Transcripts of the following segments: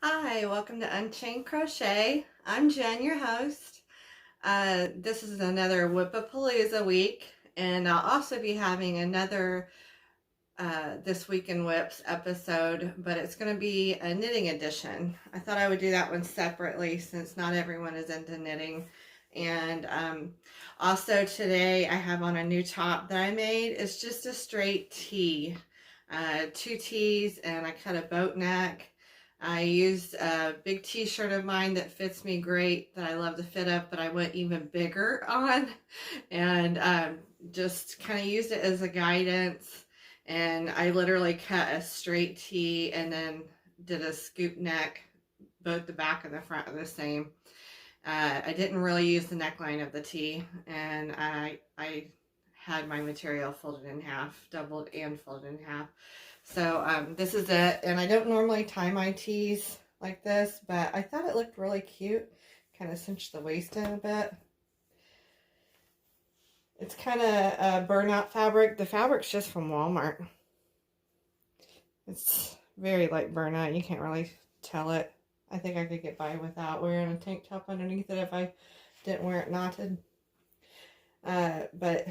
Hi, welcome to Unchained Crochet. I'm Jen, your host. This is another Wipapaloosa week, and I'll also be having another This Week in Whips episode, but it's going to be a knitting edition. I thought I would do that one separately since not everyone is into knitting. And also today I have on a new top that I made. It's just a straight tee, two tees, and I cut a boat neck. I used a big t-shirt of mine that fits me great, that I love to fit up, but I went even bigger on, and just kind of used it as a guidance. And I literally cut a straight tee and then did a scoop neck. Both the back and the front are the same. I didn't really use the neckline of the tee, and I had my material folded in half, doubled and folded in half. So this is it, and I don't normally tie my tees like this, but I thought it looked really cute. Kind of cinched the waist in a bit. It's kind of a burnout fabric. The fabric's just from Walmart. It's very light burnout. You can't really tell it. I think I could get by without wearing a tank top underneath it if I didn't wear it knotted. But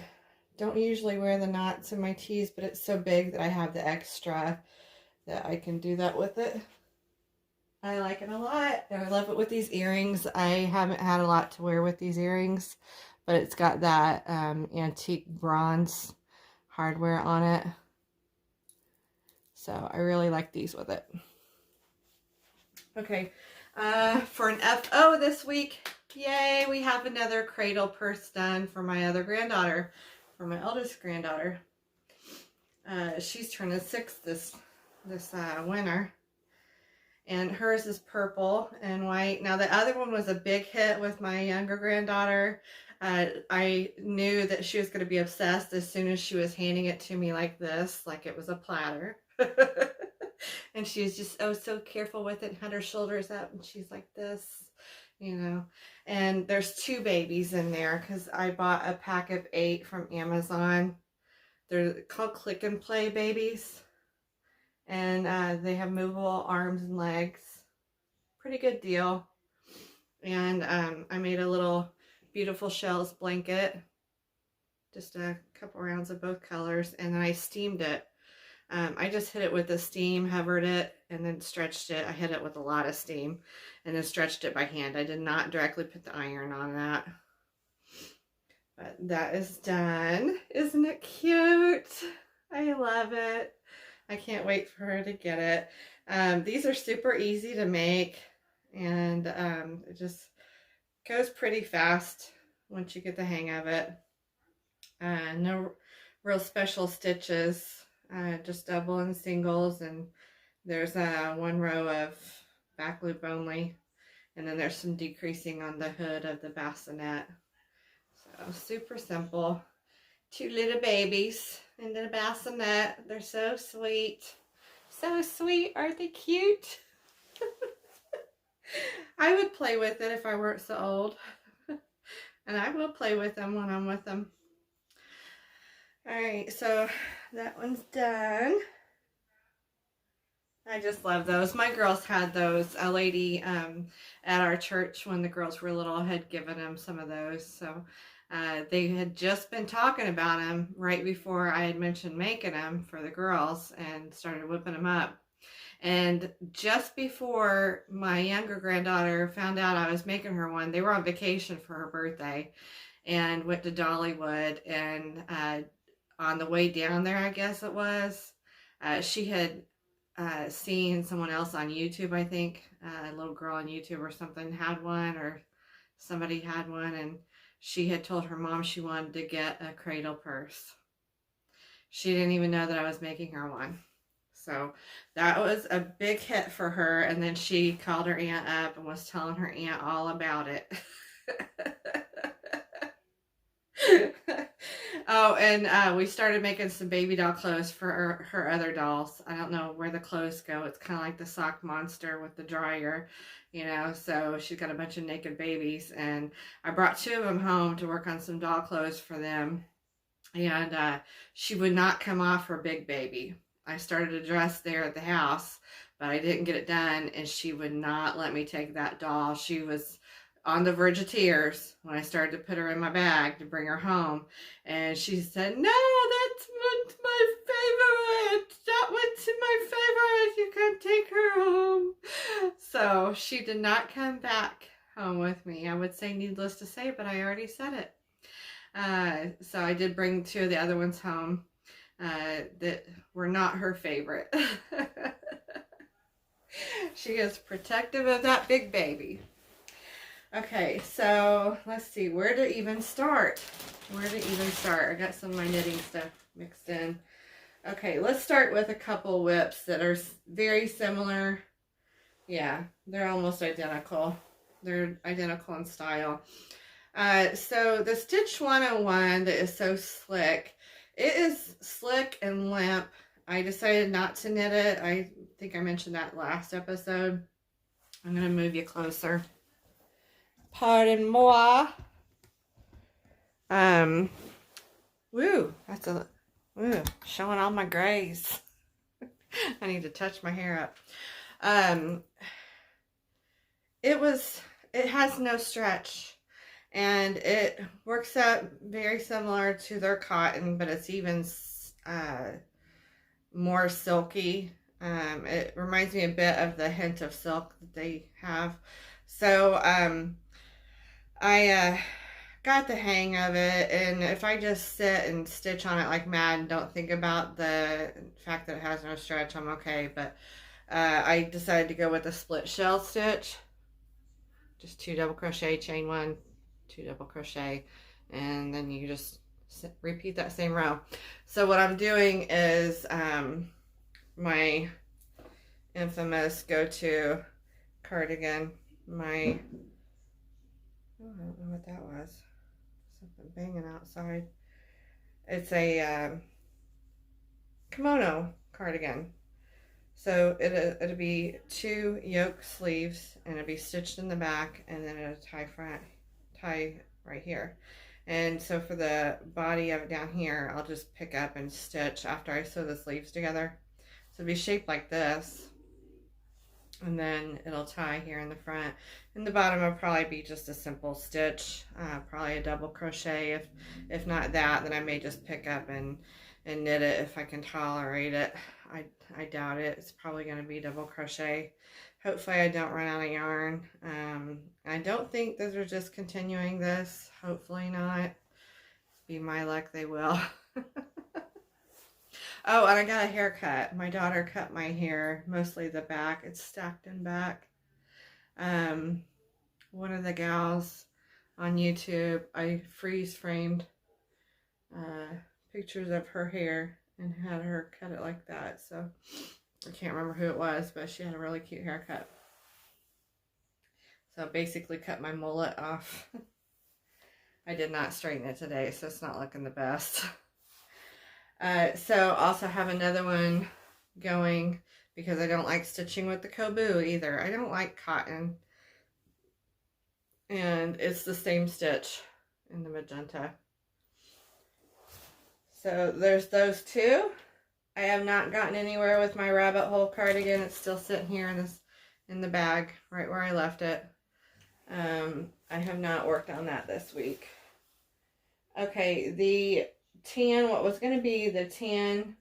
don't usually wear the knots in my tees, but it's so big that I have the extra that I can do that with it. I like it a lot. I love it with these earrings. I haven't had a lot to wear with these earrings, but it's got that antique bronze hardware on it. So I really like these with it. Okay, for an FO this week, yay, we have another cradle purse done for my other granddaughter, for my eldest granddaughter. She's turning 6 this winter. And hers is purple and white. Now the other one was a big hit with my younger granddaughter. I knew that she was going to be obsessed as soon as she was handing it to me like this, like it was a platter. And she was just so careful with it and had her shoulders up, and she's like this, you know. And there's 2 babies in there because I bought a pack of 8 from Amazon. They're called Click and Play babies. And they have movable arms and legs. Pretty good deal. And I made a little beautiful shells blanket. Just a couple rounds of both colors. And then I steamed it. I just hit it with the steam, hovered it, and then stretched it. I hit it with a lot of steam and then stretched it by hand. I did not directly put the iron on that. But that is done. Isn't it cute? I love it. I can't wait for her to get it. These are super easy to make, and it just goes pretty fast once you get the hang of it. No real special stitches, just double and singles, and there's 1 row of back loop only, and then there's some decreasing on the hood of the bassinet. So super simple. 2 little babies in the bassinet. They're so sweet. So sweet. Aren't they cute? I would play with it if I weren't so old. And I will play with them when I'm with them. Alright, so that one's done. I just love those. My girls had those. A lady at our church when the girls were little had given them some of those. So they had just been talking about them right before I had mentioned making them for the girls and started whipping them up. And just before my younger granddaughter found out I was making her one, they were on vacation for her birthday and went to Dollywood. And on the way down there, I guess it was, she had seen someone else on YouTube, I think, a little girl on YouTube or something had one, or somebody had one, and she had told her mom she wanted to get a cradle purse. She didn't even know that I was making her one. So that was a big hit for her, and then she called her aunt up and was telling her aunt all about it. Oh, and we started making some baby doll clothes for her other dolls. I don't know where the clothes go. It's kind of like the sock monster with the dryer, you know. So she's got a bunch of naked babies, and I brought 2 of them home to work on some doll clothes for them. And she would not come off her big baby. I started a dress there at the house, but I didn't get it done, and she would not let me take that doll. She was on the verge of tears when I started to put her in my bag to bring her home, and she said, "No, that's my favorite. That one's my favorite. You can't take her home." So she did not come back home with me. I would say needless to say, but I already said it. So I did bring 2 of the other ones home that were not her favorite. She is protective of that big baby. Okay, so let's see, where to even start? I got some of my knitting stuff mixed in. Okay, let's start with a couple whips that are very similar. Yeah, they're almost identical. They're identical in style. So the Stitch 101 that is so slick, it is slick and limp. I decided not to knit it. I think I mentioned that last episode. I'm going to move you closer. Pardon moi. Woo, showing all my grays. I need to touch my hair up. It has no stretch, and it works out very similar to their cotton, but it's even more silky. It reminds me a bit of the hint of silk that they have. So I got the hang of it, and if I just sit and stitch on it like mad and don't think about the fact that it has no stretch, I'm okay. But I decided to go with a split shell stitch. Just 2 double crochet, chain 1, 2 double crochet, and then you just repeat that same row. So what I'm doing is my infamous go-to cardigan, I don't know what that was. Something banging outside. It's a kimono cardigan. So it'll be 2 yoke sleeves, and it'll be stitched in the back, and then it'll tie right here. And so for the body of it down here, I'll just pick up and stitch after I sew the sleeves together. So it'll be shaped like this. And then it'll tie here in the front. In the bottom will probably be just a simple stitch, probably a double crochet. If not that, then I may just pick up and knit it if I can tolerate it. I doubt it. It's probably going to be double crochet. Hopefully I don't run out of yarn. I don't think those are just continuing this. Hopefully not. Be my luck, they will. Oh, and I got a haircut. My daughter cut my hair, mostly the back. It's stacked in back. One of the gals on YouTube, I freeze framed pictures of her hair and had her cut it like that. So I can't remember who it was, but she had a really cute haircut. So basically cut my mullet off. I did not straighten it today, so it's not looking the best. So also have another one going because I don't like stitching with the Kobu either. I don't like cotton. And it's the same stitch in the magenta. So there's those 2. I have not gotten anywhere with my rabbit hole cardigan. It's still sitting here in the bag right where I left it. I have not worked on that this week. Okay, the tan, what was going to be the tan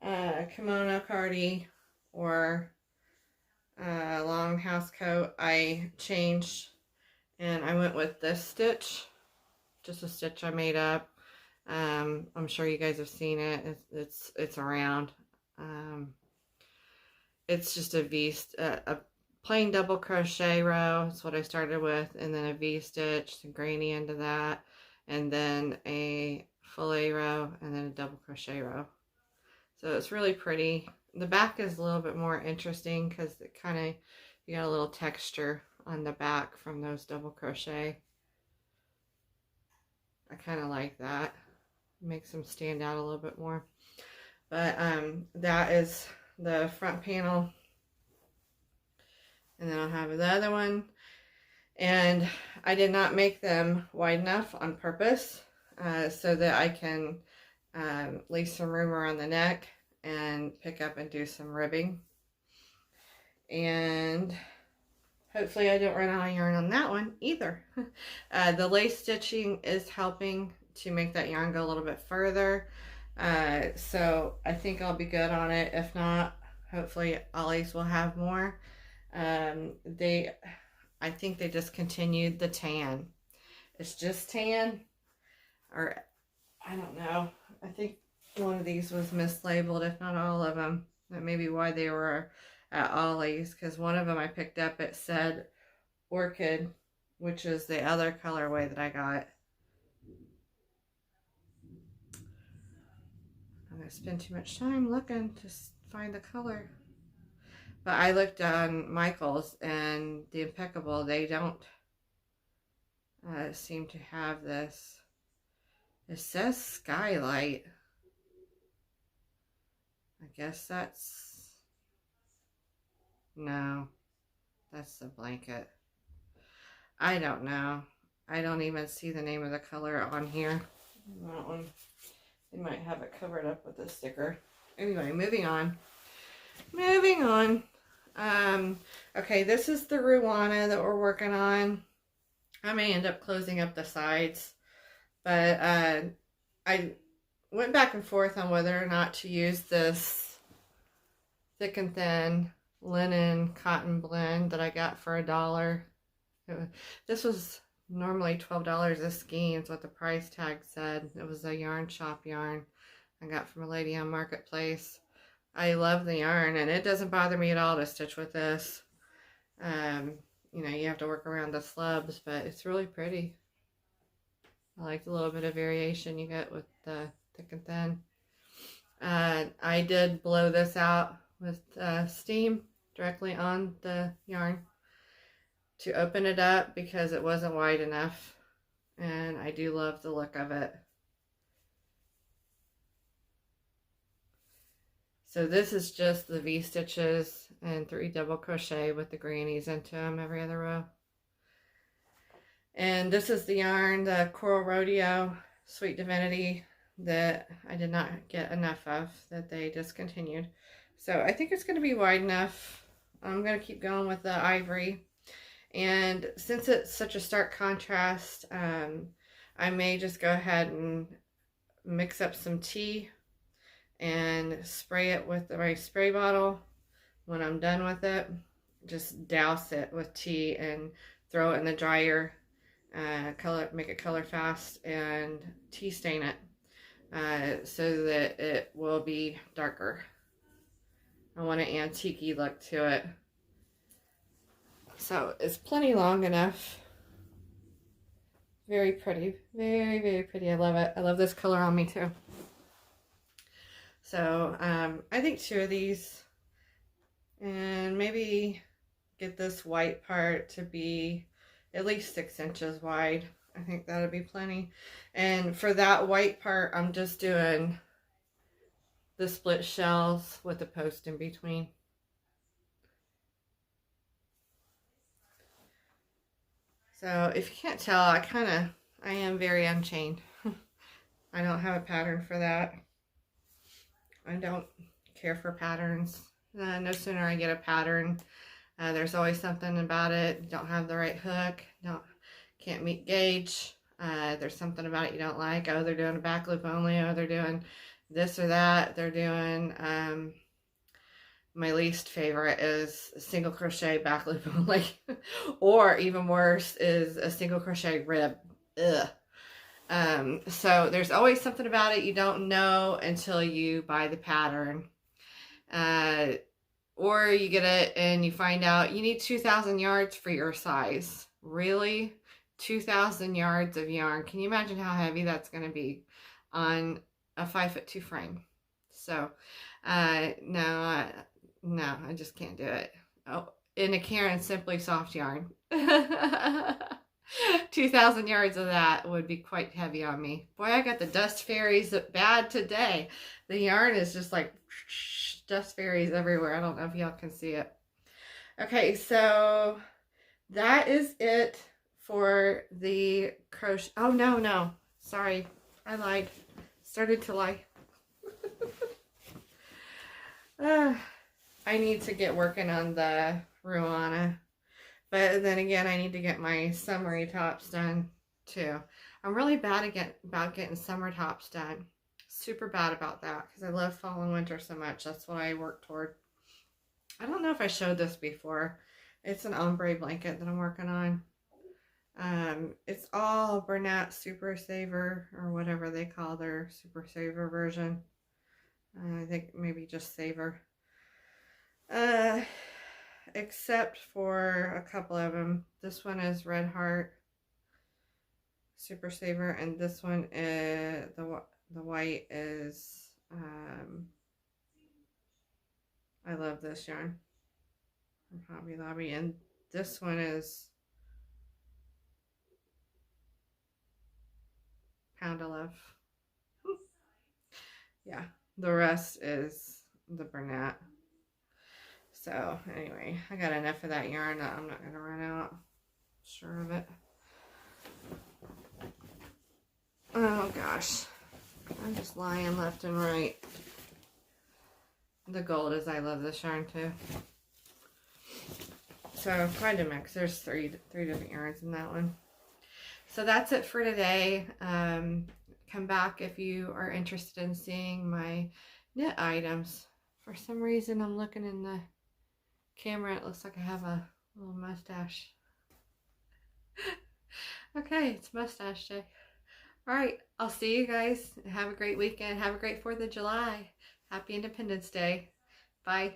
kimono cardi or long house coat, I changed and I went with this stitch, just a stitch I made up. I'm sure you guys have seen it. It's around. It's just a plain double crochet row. That's what I started with, and then a V stitch, some granny into that, and then a fillet row, and then a double crochet row. So it's really pretty. The back is a little bit more interesting because it you got a little texture on the back from those double crochet. I kind of like that. Makes them stand out a little bit more. But that is the front panel. And then I'll have the other one. And I did not make them wide enough on purpose so that I can leave some room around the neck and pick up and do some ribbing. And hopefully I don't run out of yarn on that one either. The lace stitching is helping to make that yarn go a little bit further. So I think I'll be good on it. If not, hopefully Ollie's will have more. I think they discontinued the tan. It's just tan, or I don't know. I think one of these was mislabeled, if not all of them. That may be why they were at Ollie's, because one of them I picked up, it said Orchid, which is the other colorway that I got. I'm going to spend too much time looking to find the color. But I looked on Michael's and the Impeccable, they don't seem to have this. It says Skylight. I guess that's... No, that's the blanket. I don't know. I don't even see the name of the color on here. That one. They might have it covered up with a sticker. Anyway, moving on. Moving on. Okay, this is the Ruana that we're working on. I may end up closing up the sides, but I went back and forth on whether or not to use this thick and thin linen cotton blend that I got for $1. This was normally $12 a skein is what the price tag said. It was a yarn shop yarn I got from a lady on Marketplace. I love the yarn, and it doesn't bother me at all to stitch with this. You know, you have to work around the slubs, but it's really pretty. I like the little bit of variation you get with the thick and thin. I did blow this out with steam directly on the yarn to open it up because it wasn't wide enough, and I do love the look of it. So this is just the V-stitches and 3 double crochet with the grannies into them every other row. And this is the yarn, the Coral Rodeo Sweet Divinity, that I did not get enough of, that they discontinued. So I think it's going to be wide enough. I'm going to keep going with the ivory. And since it's such a stark contrast, I may just go ahead and mix up some tea and spray it with my spray bottle. When I'm done with it, just douse it with tea and throw it in the dryer, make it color fast, and tea stain it so that it will be darker. I want an antique-y look to it. So it's plenty long enough. Very pretty. Very, very pretty. I love it. I love this color on me too. So I think 2 of these, and maybe get this white part to be at least 6 inches wide. I think that'll be plenty. And for that white part, I'm just doing the split shells with the post in between. So if you can't tell, I am very unchained. I don't have a pattern for that. I don't care for patterns. No sooner I get a pattern, there's always something about it. You don't have the right hook, can't meet gauge. There's something about it you don't like. Oh, they're doing a back loop only. Oh, they're doing this or that. They're doing, my least favorite is a single crochet back loop only. Or even worse is a single crochet rib. Ugh. So there's always something about it you don't know until you buy the pattern. Or you get it and you find out you need 2,000 yards for your size. Really? 2,000 yards of yarn. Can you imagine how heavy that's going to be on a 5'2" frame? So, no, I just can't do it. Oh, in a Karen Simply Soft yarn. 2,000 yards of that would be quite heavy on me. Boy, I got the dust fairies bad today. The yarn is just like dust fairies everywhere. I don't know if y'all can see it. Okay, so that is it for the crochet. Oh, no. Sorry, I lied. Started to lie. I need to get working on the Ruana. But then again, I need to get my summery tops done too. I'm really bad about getting summer tops done. Super bad about that because I love fall and winter so much. That's what I work toward. I don't know if I showed this before. It's an ombre blanket that I'm working on. It's all Bernat Super Saver or whatever they call their Super Saver version. I think maybe just Saver. Except for a couple of them. This one is Red Heart Super Saver, and this one is the white is. I love this yarn from Hobby Lobby, and this one is Pound of Love. Yeah, the rest is the Bernat. So anyway, I got enough of that yarn that I'm not gonna run out. Sure of it. Oh gosh, I'm just lying left and right. The gold is I love this yarn too. So quite a mix. There's three different yarns in that one. So that's it for today. Come back if you are interested in seeing my knit items. For some reason I'm looking in the camera, it looks like I have a little mustache. Okay, it's mustache day. Alright, I'll see you guys. Have a great weekend. Have a great 4th of July. Happy Independence Day. Bye.